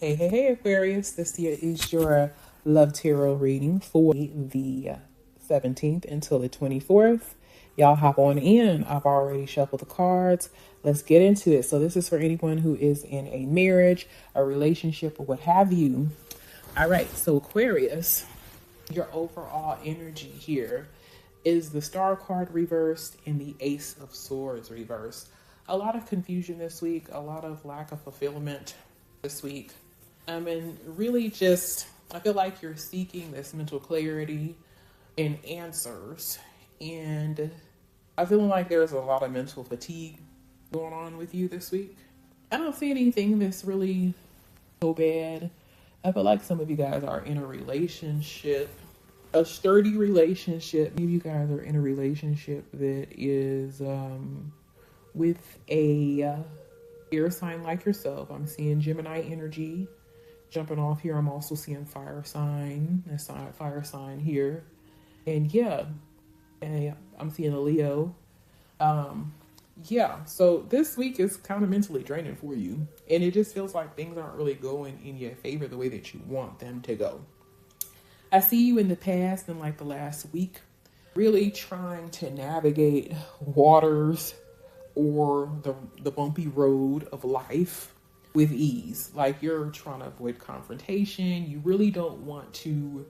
Hey, Aquarius. This here is your love tarot reading for the 17th until the 24th. Y'all hop on in. I've already shuffled the cards. Let's get into it. So this is for anyone who is in a marriage, a relationship, or what have you. All right. So Aquarius, your overall energy here is the Star card reversed and the Ace of Swords reversed. A lot of confusion this week, a lot of lack of fulfillment this week. And really just, I feel like you're seeking this mental clarity and answers. And I feel like there's a lot of mental fatigue going on with you this week. I don't see anything that's really so bad. I feel like some of you guys are in a relationship, a sturdy relationship. Maybe you guys are in a relationship that is with a air sign like yourself. I'm seeing Gemini energy. Jumping off here, I'm also seeing fire sign. That's not fire sign here. And I'm seeing a Leo. So this week is kind of mentally draining for you. And it just feels like things aren't really going in your favor the way that you want them to go. I see you in the past and like the last week, really trying to navigate waters or the bumpy road of life with ease. Like you're trying to avoid confrontation. You really don't want to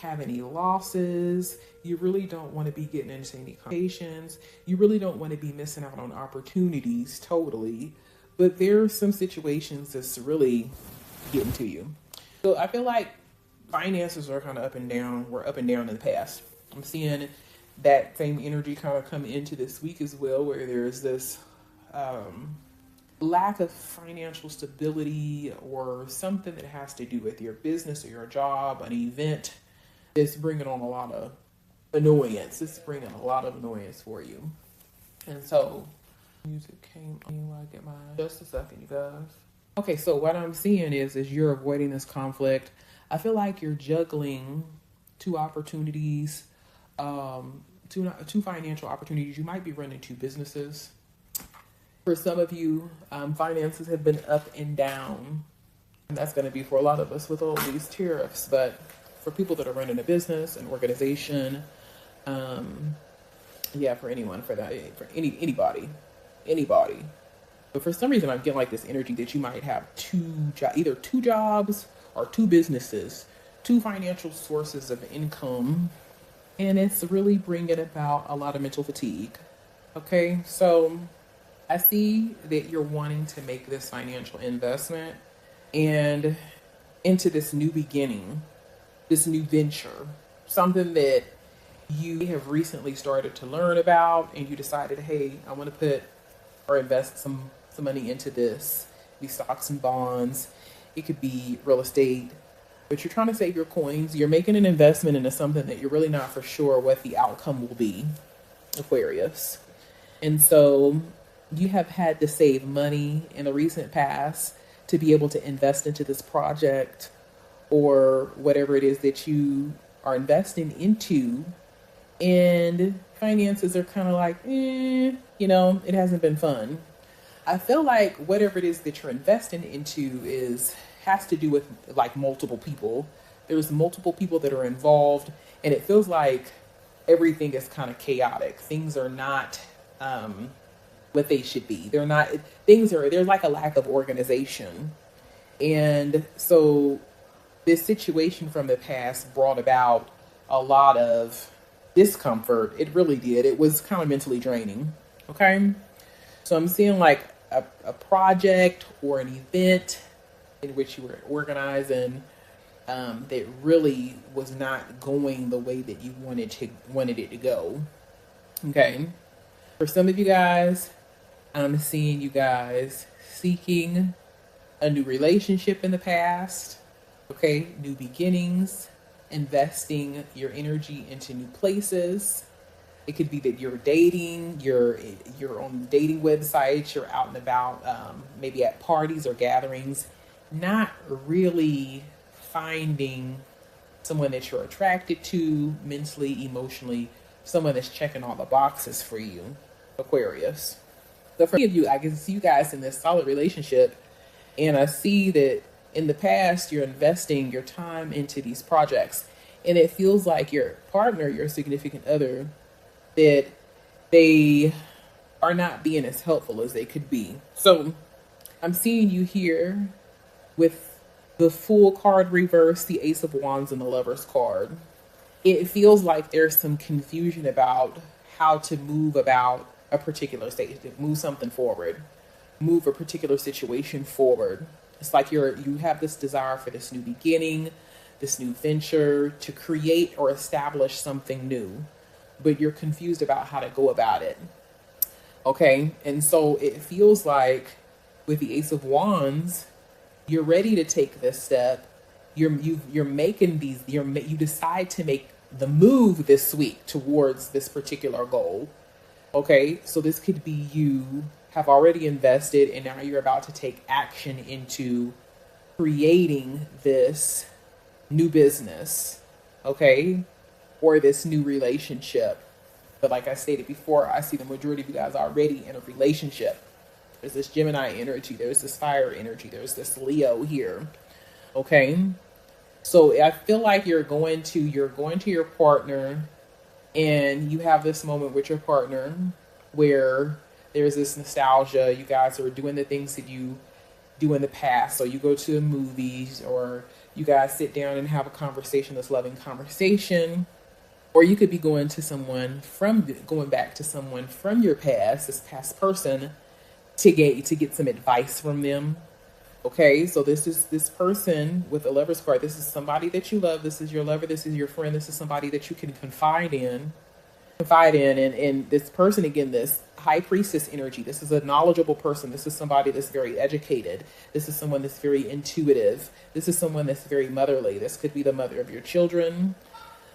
have any losses. You really don't want to be getting into any confrontations. You really don't want to be missing out on opportunities totally. But there are some situations that's really getting to you. So I feel like finances are kind of up and down. We're up and down in the past. I'm seeing that same energy kind of come into this week as well, where there's this lack of financial stability or something that has to do with your business or your job, an event that's bringing on a lot of annoyance. It's bringing a lot of annoyance for you. And so music came on while I get my, just a second, you guys. Okay, so what I'm seeing is you're avoiding this conflict. I feel like you're juggling two opportunities, two financial opportunities. You might be running two businesses. For some of you, finances have been up and down. And that's going to be for a lot of us with all these tariffs. But for people that are running a business, an organization, for anyone, for that, for anybody. But for some reason, I'm getting like this energy that you might have either two jobs or two businesses, two financial sources of income. And it's really bringing about a lot of mental fatigue. Okay, so I see that you're wanting to make this financial investment and into this new beginning, this new venture, something that you have recently started to learn about, and you decided, hey, I want to put or invest some money into this, these stocks and bonds. It could be real estate, but you're trying to save your coins. You're making an investment into something that you're really not for sure what the outcome will be, Aquarius. And so you have had to save money in the recent past to be able to invest into this project or whatever it is that you are investing into. And finances are kind of like, it hasn't been fun. I feel like whatever it is that you're investing into has to do with like multiple people. There's multiple people that are involved, and it feels like everything is kind of chaotic. Things are not what they should be. There's like a lack of organization. And so this situation from the past brought about a lot of discomfort. It really did. It was kind of mentally draining. Okay. So I'm seeing like a project or an event in which you were organizing that really was not going the way that you wanted it to go. Okay. For some of you guys, I'm seeing you guys seeking a new relationship in the past. Okay. New beginnings, investing your energy into new places. It could be that you're dating, you're on dating websites, you're out and about, maybe at parties or gatherings, not really finding someone that you're attracted to mentally, emotionally, someone that's checking all the boxes for you, Aquarius. So for many of you, I can see you guys in this solid relationship, and I see that in the past, you're investing your time into these projects, and it feels like your partner, your significant other, that they are not being as helpful as they could be. So I'm seeing you here with the Fool card reverse, the Ace of Wands, and the Lover's card. It feels like there's some confusion about how to move about a particular stage, to move something forward, move a particular situation forward. It's like you have this desire for this new beginning, this new venture, to create or establish something new, but you're confused about how to go about it. Okay, and so it feels like with the Ace of Wands, you're ready to take this step. You decide to make the move this week towards this particular goal. Okay, so this could be you have already invested and now you're about to take action into creating this new business, okay, or this new relationship. But like I stated before, I see the majority of you guys already in a relationship. There's this Gemini energy, there's this fire energy, there's this Leo here, okay? So I feel like you're going to your partner, and you have this moment with your partner where there's this nostalgia. You guys are doing the things that you do in the past. So you go to the movies, or you guys sit down and have a conversation, this loving conversation. Or you could be going back to someone from your past, this past person, to get some advice from them. Okay, so this is this person with a Lover's card. This is somebody that you love. This is your lover. This is your friend. This is somebody that you can confide in. And this person, again, this High Priestess energy. This is a knowledgeable person. This is somebody that's very educated. This is someone that's very intuitive. This is someone that's very motherly. This could be the mother of your children.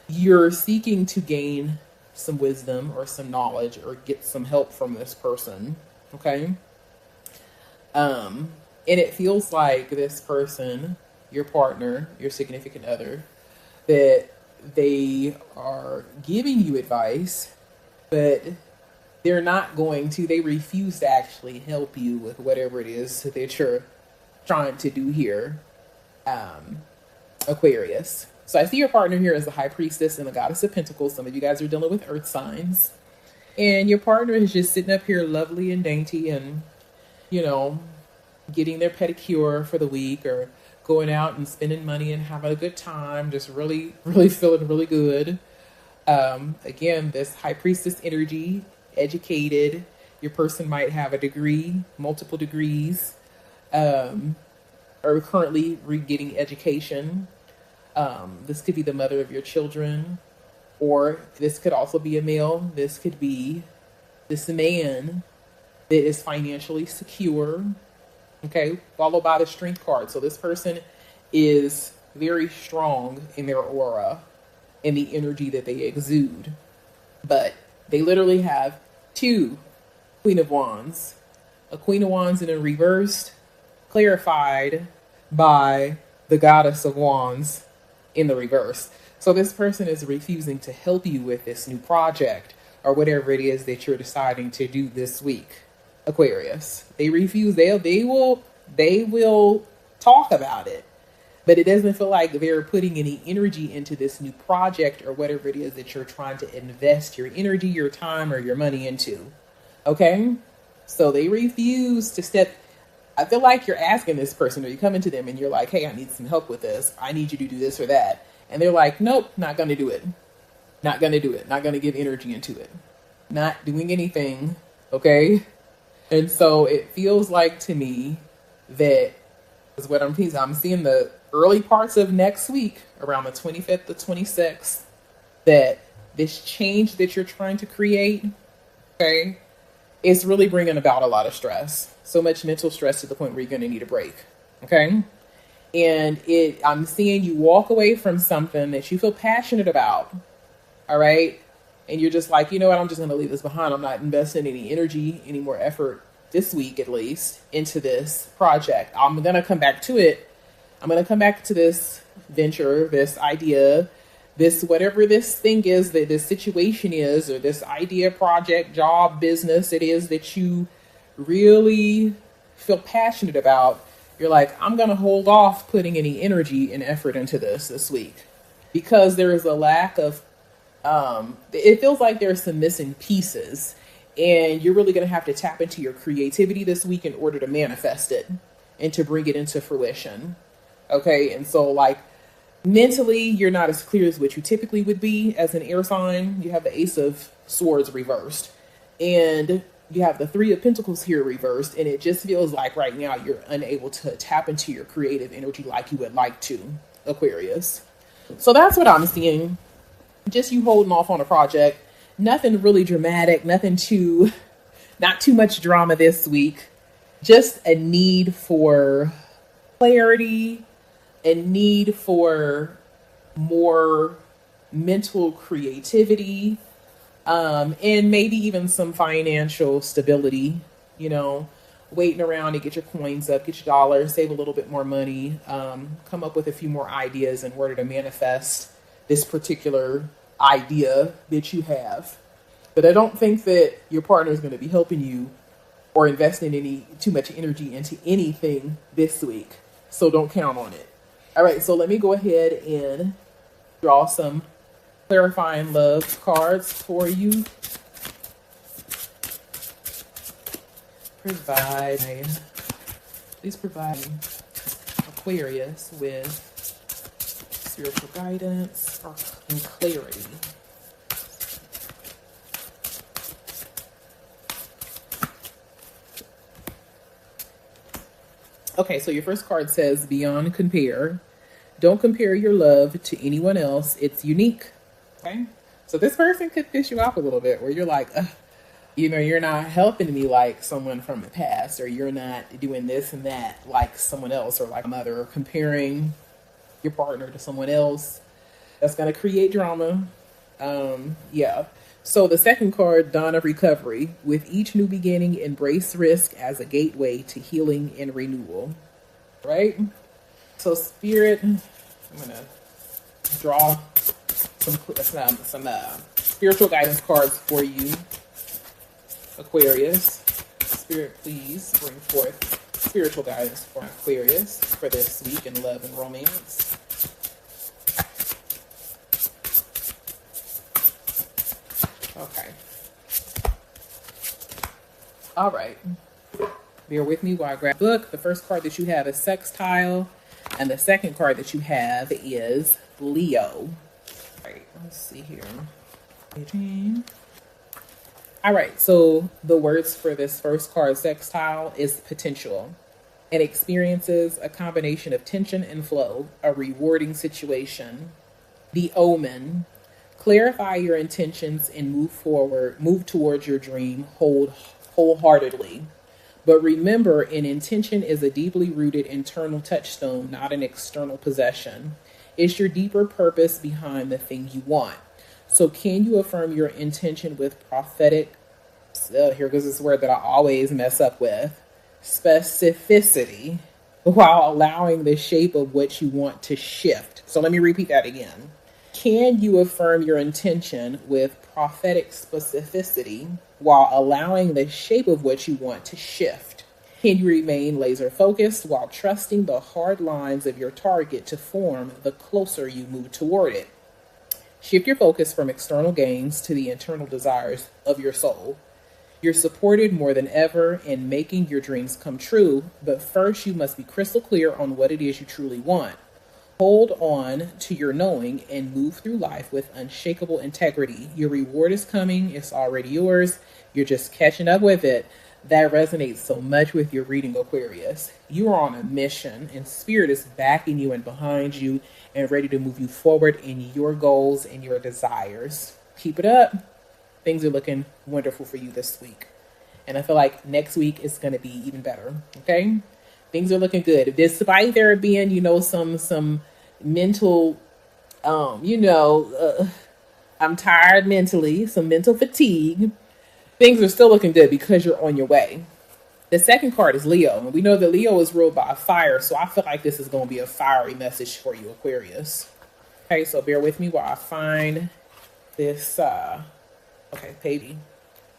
You're seeking to gain some wisdom or some knowledge or get some help from this person. Okay. And it feels like this person, your partner, your significant other, that they are giving you advice, but they're not going to, they refuse to actually help you with whatever it is that you're trying to do here, Aquarius. So I see your partner here as the High Priestess and the Goddess of Pentacles. Some of you guys are dealing with earth signs. And your partner is just sitting up here lovely and dainty and, you know, getting their pedicure for the week, or going out and spending money and having a good time, just really, really feeling really good. Again, this High Priestess energy, educated. Your person might have a degree, multiple degrees, or currently getting education. This could be the mother of your children, or this could also be a male. This could be this man that is financially secure. Okay, followed by the Strength card. So this person is very strong in their aura and the energy that they exude. But they literally have two Queen of Wands. A Queen of Wands in a reversed, clarified by the Goddess of Wands in the reverse. So this person is refusing to help you with this new project or whatever it is that you're deciding to do this week. Aquarius. They refuse. They will talk about it, but it doesn't feel like they're putting any energy into this new project or whatever it is that you're trying to invest your energy, your time, or your money into. Okay, so they refuse to step. I feel like you're asking this person, or you're coming to them and you're like, hey, I need some help with this. I need you to do this or that. And they're like, nope, not going to do it. Not going to do it. Not going to give energy into it. Not doing anything. Okay. And so it feels like to me that is what I'm seeing the early parts of next week, around the 25th to 26th, that this change that you're trying to create, okay, is really bringing about a lot of stress. So much mental stress to the point where you're going to need a break. Okay. And I'm seeing you walk away from something that you feel passionate about. All right. And you're just like, you know what, I'm just going to leave this behind. I'm not investing any energy, any more effort this week, at least, into this project. I'm going to come back to it. I'm going to come back to this venture, this idea, this, whatever this thing is, that this situation is, or this idea, project, job, business it is that you really feel passionate about. You're like, I'm going to hold off putting any energy and effort into this week because there is a lack of, it feels like there's some missing pieces, and you're really going to have to tap into your creativity this week in order to manifest it and to bring it into fruition. Okay. And so like mentally, you're not as clear as what you typically would be as an air sign. You have the Ace of Swords reversed, and you have the Three of Pentacles here reversed, and it just feels like right now you're unable to tap into your creative energy like you would like to, Aquarius. So that's what I'm seeing. Just you holding off on a project. Nothing really dramatic, not too much drama this week. Just a need for clarity, a need for more mental creativity, and maybe even some financial stability, waiting around to get your coins up, get your dollars, save a little bit more money, come up with a few more ideas in order to manifest this particular idea that you have. But I don't think that your partner is going to be helping you or investing too much energy into anything this week. So don't count on it. All right, so let me go ahead and draw some clarifying love cards for you. Please provide Aquarius with spiritual guidance and clarity. Okay, so your first card says beyond compare. Don't compare your love to anyone else. It's unique. Okay, so this person could piss you off a little bit where you're like, you're not helping me like someone from the past, or you're not doing this and that like someone else, or like a mother, or comparing your partner to someone else. That's going to create drama. Yeah. So the second card, Dawn of Recovery. With each new beginning, embrace risk as a gateway to healing and renewal. Right? So Spirit, I'm going to draw some spiritual guidance cards for you, Aquarius. Spirit, please bring forth spiritual guidance for Aquarius for this week in love and romance. Okay. All right. Bear with me while I grab a book. The first card that you have is Sextile, and the second card that you have is Leo. All right, let's see here. All right, so the words for this first card, Sextile, is potential. It experiences a combination of tension and flow, a rewarding situation. The Omen. Clarify your intentions and move towards your dream wholeheartedly. But remember, an intention is a deeply rooted internal touchstone, not an external possession. It's your deeper purpose behind the thing you want. So can you affirm your intention with prophetic, here goes this word that I always mess up with, specificity, while allowing the shape of what you want to shift? So let me repeat that again. Can you affirm your intention with prophetic specificity while allowing the shape of what you want to shift? Can you remain laser focused while trusting the hard lines of your target to form the closer you move toward it? Shift your focus from external gains to the internal desires of your soul. You're supported more than ever in making your dreams come true, but first you must be crystal clear on what it is you truly want. Hold on to your knowing and move through life with unshakable integrity. Your reward is coming. It's already yours. You're just catching up with it. That resonates so much with your reading, Aquarius. You are on a mission, and Spirit is backing you and behind you and ready to move you forward in your goals and your desires. Keep it up. Things are looking wonderful for you this week. And I feel like next week is going to be even better. Okay? Things are looking good. Despite there being, some mental, I'm tired mentally, some mental fatigue, things are still looking good because you're on your way. The second card is Leo. And we know that Leo is ruled by fire, so I feel like this is going to be a fiery message for you, Aquarius. Okay, so bear with me while I find this, okay, baby,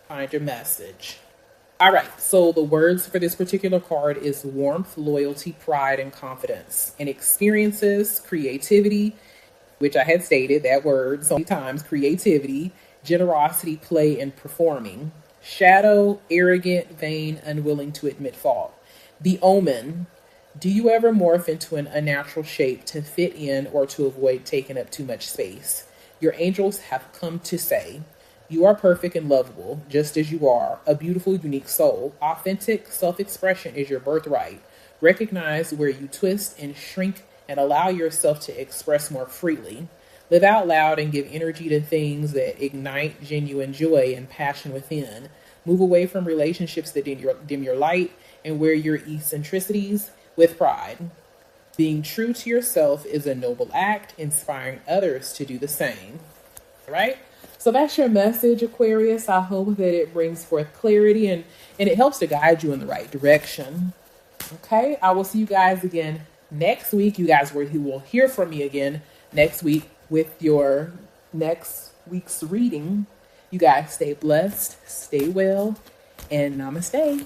find your message. All right, so the words for this particular card is warmth, loyalty, pride, and confidence. And experiences, creativity, which I had stated that word so many times, creativity, generosity, play, and performing. Shadow, arrogant, vain, unwilling to admit fault. The omen, do you ever morph into an unnatural shape to fit in or to avoid taking up too much space? Your angels have come to say, you are perfect and lovable, just as you are, a beautiful, unique soul. Authentic self-expression is your birthright. Recognize where you twist and shrink and allow yourself to express more freely. Live out loud and give energy to things that ignite genuine joy and passion within. Move away from relationships that dim your light and wear your eccentricities with pride. Being true to yourself is a noble act, inspiring others to do the same. All right? So that's your message, Aquarius. I hope that it brings forth clarity and it helps to guide you in the right direction. Okay? I will see you guys again next week. You guys will hear from me again next week with your next week's reading. You guys stay blessed, stay well, and namaste.